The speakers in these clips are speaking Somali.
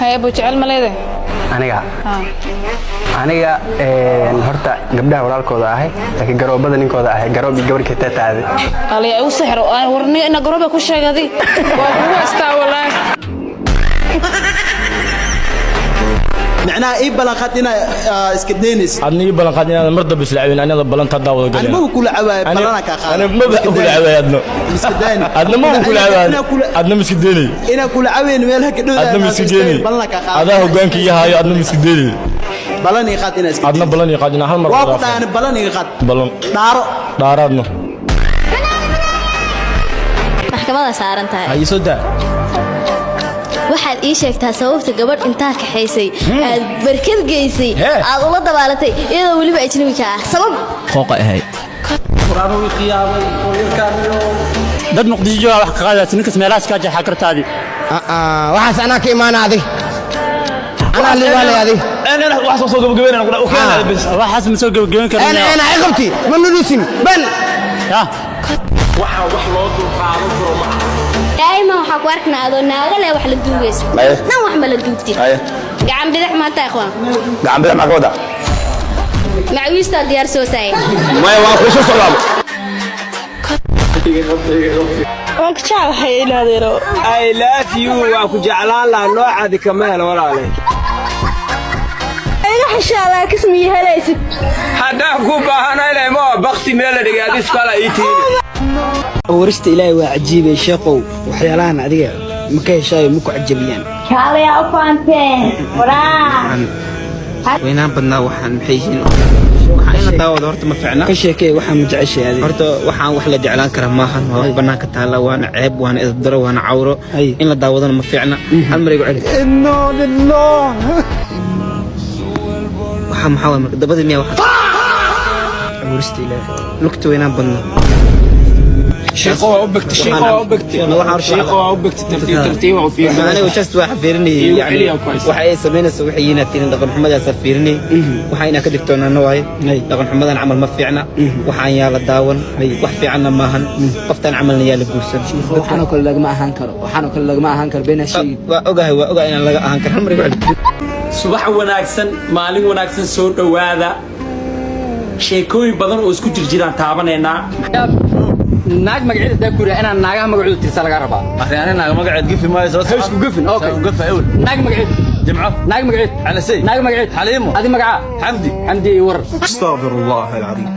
هاي أبو جعل مليده aniga horta gabdhaha walaalkooda ahay laakiin garoobada ninkooda ahay garoobi gabarka taataade ali ay u sixro aan warni ina garooba ku sheegadi waa kugu astaa wallahi معناها إيه بلانقاتنا إسكدينيس أنا إيه بلانقاتنا مرضى بسلعين أنا بلانت هذا أنا ما بقول عواي بلانا كخال أنا ما بقول عواي أدنى مسكديني أدنى ما بقول عواي أدنى مسكديني أنا أقول عواي نملها كده أدنى مسكديني بلانا كخال هذا هو جانك إياه أدنى مسكديني بلاني قاتنا إسكديني أدنى بلاني قاتنا هل مرة وقت أنا بلاني قات بلان دارو أدنى محكمة سارنتها أي صدق waxaad ii sheegtaa sababta gabadh intaa ka xaysay aad barkad geysay aad ula dabaalatay iyadoo waliba ajnabi ka ah sabab qooqa ahay quraano qiyaamay wiilkaaniyo dad muqdisho wax ka qaadaysay ninka meelaas ka jaxa kartaadi waxaas anaa ka imaanaadi anaa liibaanaadi أنا واحد صوت جبجبين أنا أقول أوكي بس واحد مسوي جبجبين كمان أنا عقبتي من ندوسين بل يا waxa wax loo dulqaado karo ma daaima waxa ku arknaa adoo naaga leh wax la duugayso nan wax ma la duugtid gacan bidix ma taa ikhwan gacan bidix ma ka wada macwiista diyaar soo saay ma waa ku soo socdaa waan ka jeclahay inaadeero I love you waa ku jeclaan la noocaadi kama helo walaale iga xishaa kismi helaysid hadaa ku baahanay ma baqti meel la dhigay adis kala iitiin ورست إلهي وعجيب شقو وحيالان هذه مكاي شاي مكو عجبيان كالي أفانتين ورا وينان بدنا وحن محيشين وحنا داود horta ma fiicna ka sheekay waxa mujacashay hadi horta waxaan wax la jeclaan kara maahan waa banaanka taala waana ceeb waana isdaro waana cawro in la daawadana ma fiicna hal mar igu celi inna lillah waxa maxaa marka dabada miyaa waxa ورست إلهي lugta weynaan badna شيخ وأبكت ترتيب وفي أنا وجست واحد فيرني يعني وحي سمينا سوحينا فينا لقن محمد ياسر فيرني وحينا كدكتورنا نواي لقن محمد عمل ما فيعنا وحين يا لداون وحفي عنا ماهن قفتان عملنا يا لبوسن وحنا كل لقمة هنكر بين الشيء وأجا إن لقى هنكر هم رجع صباح وناكسن مالين وناكسن صوت وهذا شيكوي بدن واسكو جرجيران تابانينا naag magaceeda daa ku raacina naagaha magacooda tirsa laga rabaa أنا ناقم قاعد قفي ما يسوي isku gufin okay قفي أول naag magaceeda جمعة naag magaceeda على سي naag magaceeda حليمو adi magaca xamdi war استغفر الله العظيم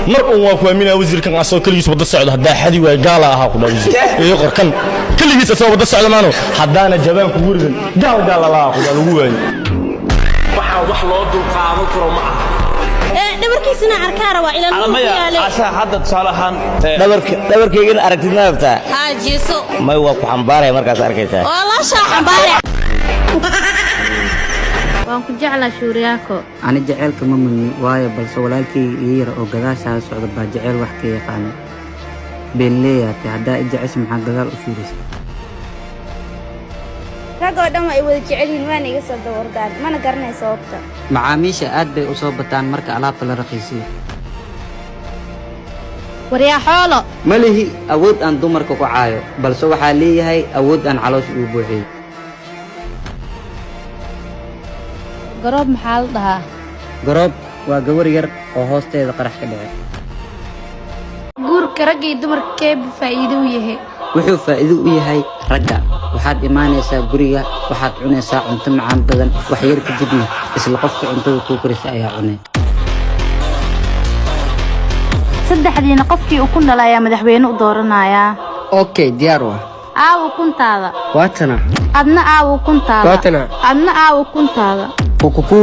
مرء وفهمنا وزير كان عصو كل يسوى الصعود هدا حدي وقال أها وزير يقر كان كل يسوى الصعود مانو حدانا جبان كورن قال لا هو waxa wax loo dulqaado karo ma aha dhabarkiisana arkaara waa ilaa lagu yaalay asa hadda salahan dhabarkeygana aragtidna rabtaa haa jeeso may waa ku xambaaraya markaas arkaysaa oo la shaaxambaare waan ku jeclaa shuuriyaako أنا جعلك ممني وايا بل سوالكي يير أو جداش على صعود بجعل وحكي يقاني بين ليه تهدا إجعش مع جدار أسيرس ragoo dhan ay wada jecel yihiin waan iga soo dawardaan mana garanay sababta معاميشة آد بي أصوبتان مركا ألابta la raqiisiyo waryaa xoolo malihi awood aan dumarka ku caayo balse waxaa leeyahay awood aan caloosha u buuxiyo garoob maxaa la dhahaa garoob waa gabar yar oo hoosteeda qarax ka dhacay guurka rag iyo dumarka keeba faa'iido u yahay wuxuu faa'iido u yahay ragga waxaad imaanaysaa guriga waxaad cunaysaa cunto macaan badan wax yar kadibna isla qofka cuntada kuu karisa ayaa cunay saddexdiina qofkii ukun dhala ayaa madaxweyne u dooranayaa okay diyaar waa aaw ukuntaada waatana adna aaw ukuntaada waatana adna aaw ukuntaada kuku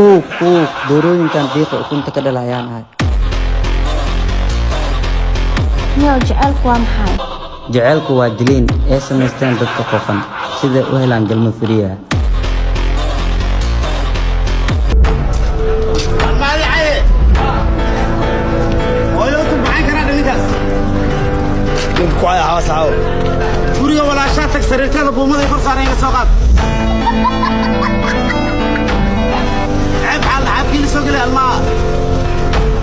doorooyinkan diiqa ukunta ka dhalayaan ahay miyaa jecelku waa maxay jaceylku waa diliin ee samaysteen dadka qofan sida u helaan galmo firiya كواي عاوز عاو guriga walaashaatag sariirtada buumaday kor saareen soo qaad ceeb xal xafiil soo galay almaa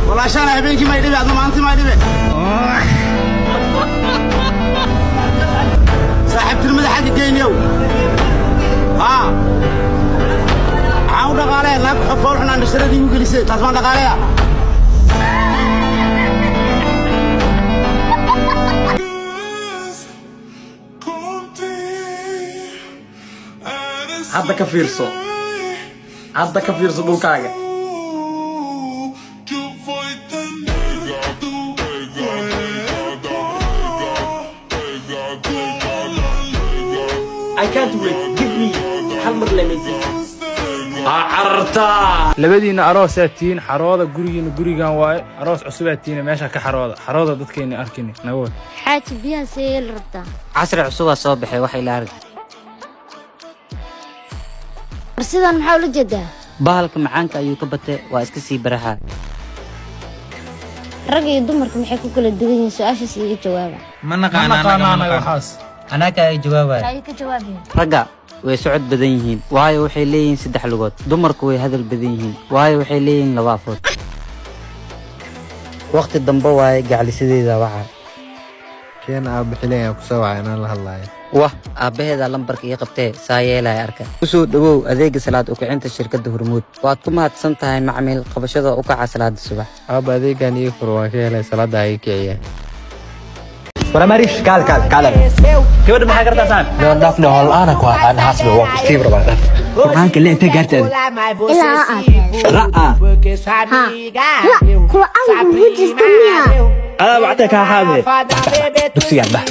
walaashaana habeenkii ma dhibe adna maanta ma dhibe بس تسمع دقالية هذا كفيرسو هذا كفيرسو بوكاغا I can't wait. Give me حمر لميسي. عرتا. لبدينا أروس أتين حراضة قرينا واي أروس عصباتين ماشى حراضة ضدكيني أركيني نقول. حاج بيها سيل ربطة. عصر عصوبة صباحي وحي لارد. رصيدا محاولة جدا. bahalka macaanka ayuu ka batay waa iska sii baraha rag iyo dumarku maxay ku kala duwan yihiin su'aashaas iga jawaaba ma naqaana waxaas anaga ay jawaabay ay ka jawaabeen ragga way socod badan yihiin waayo waxay leeyihiin saddex lugood dumarku way hadal badan yihiin waayo waxay leeyihiin laba afood waqti dambe waaye gaclisadeeda waxa keen aab bixilay ku soo waayna la hadlayo wah aabaheeda lambarka ii qabtay saayeelay arka usoo dhawow adeega salaad u kicinta shirkadda Hormuud waad ku mahadsan tahay macmiil qabashada u kaca salaada subax aab adeegan ii furo waan ka helay salaada ay kiciya wala marish kaal gabadha maxaa kartaa saan dhaafna hol ana ku aan hasbi waqti tiibra baa dhaaf waxaan kale inta gaartay qur'aan wujistamia ana wacta ka xaabe dugsiga bah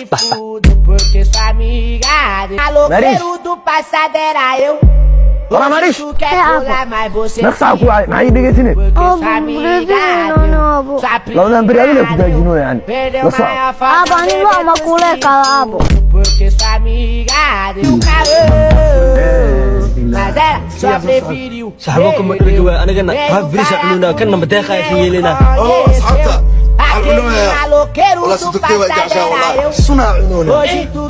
porque sua amiga maloqueiro do passado era eu. Ora Maris, nafsa ku ay maxay dhigaysine labadan bari adiga ku daajino yani aba ani waa ma kule kala abo porque sua amiga deu caô mas ela só preferiu saxabokum ma dhaga anagana waa birisa cununa kana madeeqa ay yeelina asxaabta maloqueiro do passado era eu suna cununa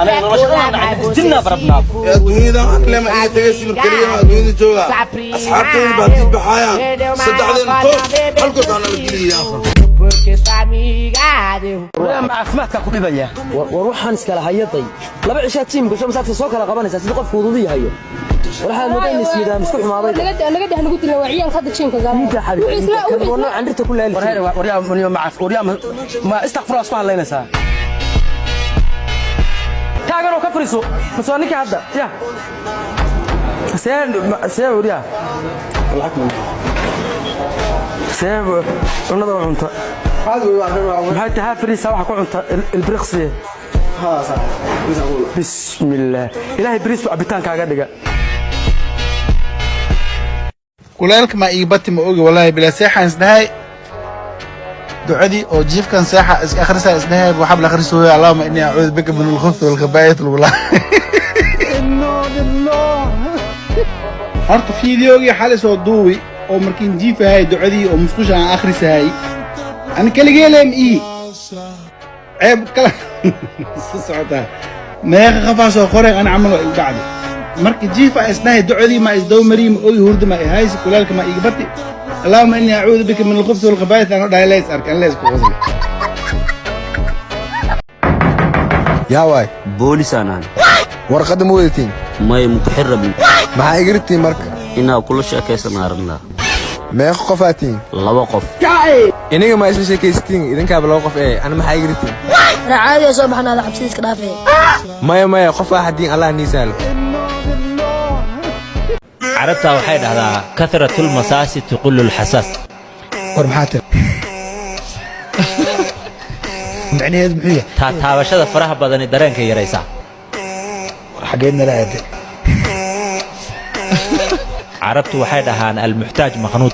ana noloshada dinna barabna adduunyada lama ay tagaysi kaliya adduunyada jooga asxaabtay baadid baxayaan saddexdeen toos halka aan la geliyaa porque sua amiga deu ma afmaadka ku dhibaya war waxaan iskala hayaday laba cisha tiim gasho masaafta soo kala qabanaysa sida qofku uu yahay waxaan moodayna siidaan isku xumaaday naga dhaxna gudila waciyaan qada jiinka gaar isla uu عندك كل الليل وريا معف وريا ما استغفر الله سبحانه لنا ساعه كاغنو كفريسو مسونيك هذا يا سير وريا سير ونضر انت هاي تها فريسه waxa ku cunta البريقسي ها صح بسم الله الهي بريس عبيتان kaaga dhiga كلالك ما يبتي ما أوجي والله بلا ساحة إسنهاي دعدي أو جيف كان ساحة آخرها إسنهاي وحبل آخر سوي اللهم إني أعوذ بك من الخبث والخبائث والله هرت فيديو حالة صدوي أو مركين جيف هاي دعدي أو مسكوش عن آخر ساي أنا كل جيلم إيه عيب كلام صعدها ما يخاف على خوري أنا عمله بعد markii jiifa isnahay ducadii ma isdow mariim oo hurdo ma haysi kulaalka ma igabati allahumma inni a'uudu bika min al-khubuthi wal khaba'ith ana dhaylays arkan lees ku qosle yaa waay boolis aanan warqad ma wadatiin may muxarrab maxaa igirtiin marka inaa kula sheekaysan aragna meeq qofaatiin laba qof iniga ma isla sheekaystiin idinkaaba laba qof ana maxaa igirtiin raacada soo baxnaada xabsiis iska dhaafay maya qof ahadiin allah niisaalo عرفتها وحيد هذا كثرة المساس تقل الحساس ورمحاته معني هذا محية تابشة فرح بدني درين كي يريسا حقينا لا يدي عرفت وحيد هان المحتاج مخنوط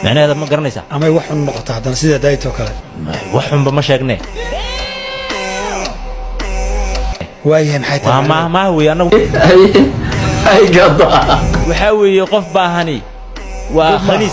معني هذا ما قرنيسا أما يوحن نقطة هذا نسيت دايته كله وحن بمشاقني وايهم حيث ما هو أنا أي قضاء وحاول يقف باهني وخنيس